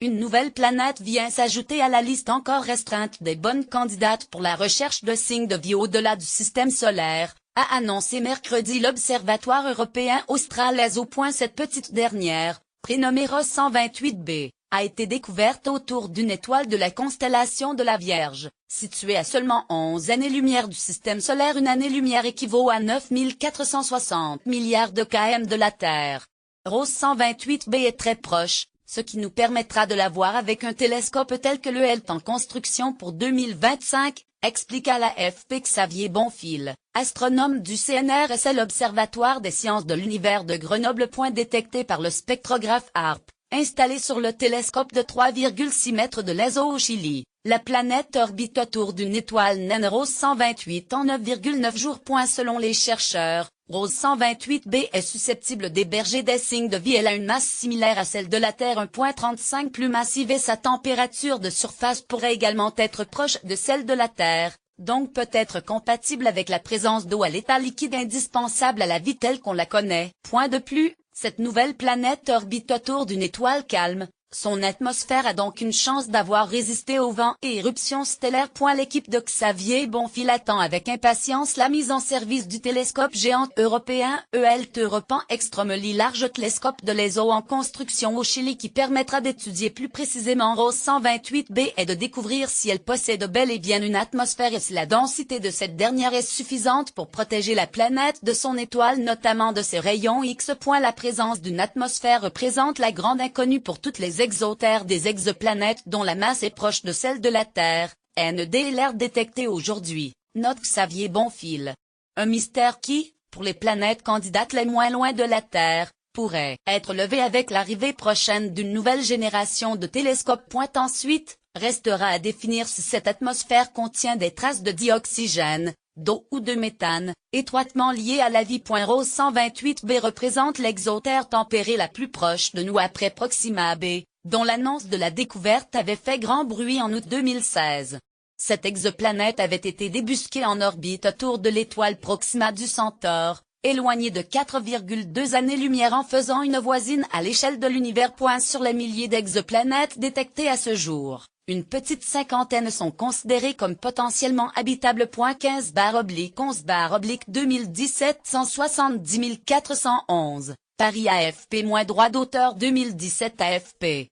Une nouvelle planète vient s'ajouter à la liste encore restreinte des bonnes candidates pour la recherche de signes de vie au-delà du système solaire, a annoncé mercredi l'Observatoire européen austral ESO. Cette petite dernière, prénommée Ross 128b, a été découverte autour d'une étoile de la constellation de la Vierge, située à seulement 11 années-lumière du système solaire. Une année-lumière équivaut à 9460 milliards de km de la Terre. Ross 128b est très proche, ce qui nous permettra de la voir avec un télescope tel que le HELT en construction pour 2025, expliqua à l'AFP Xavier Bonfil, astronome du CNRS, l'Observatoire des sciences de l'univers de Grenoble. Détecté par le spectrographe HARP, installé sur le télescope de 3,6 mètres de l'ESO au Chili. La planète orbite autour d'une étoile naine Ross 128 en 9,9 jours. Selon les chercheurs, Ross 128b est susceptible d'héberger des signes de vie. Elle a une masse similaire à celle de la Terre, 1,35 plus massive, et sa température de surface pourrait également être proche de celle de la Terre, donc peut être compatible avec la présence d'eau à l'état liquide indispensable à la vie telle qu'on la connaît. De plus, cette nouvelle planète orbite autour d'une étoile calme. Son atmosphère a donc une chance d'avoir résisté aux vents et éruptions stellaires. L'équipe de Xavier Bonfil attend avec impatience la mise en service du télescope géant européen ELT Europan Extremely Large Telescope de l'ESO en construction au Chili, qui permettra d'étudier plus précisément Ross 128b et de découvrir si elle possède bel et bien une atmosphère et si la densité de cette dernière est suffisante pour protéger la planète de son étoile, notamment de ses rayons X. La présence d'une atmosphère représente la grande inconnue pour toutes les exotères des exoplanètes dont la masse est proche de celle de la Terre, NDLR détectée aujourd'hui, note Xavier Bonfil. Un mystère qui, pour les planètes candidates les moins loin de la Terre, pourrait être levé avec l'arrivée prochaine d'une nouvelle génération de télescopes. Ensuite, restera à définir si cette atmosphère contient des traces de dioxygène, d'eau ou de méthane, étroitement liées à la vie. Ross 128b représente l'exotère tempéré la plus proche de nous après Proxima b, dont l'annonce de la découverte avait fait grand bruit en août 2016. Cette exoplanète avait été débusquée en orbite autour de l'étoile Proxima du Centaure, éloignée de 4,2 années-lumière en faisant une voisine à l'échelle de l'univers. Sur les milliers d'exoplanètes détectées à ce jour, une petite cinquantaine sont considérées comme potentiellement habitables. 15/11/2017 170 411, Paris AFP-droit d'auteur 2017 AFP.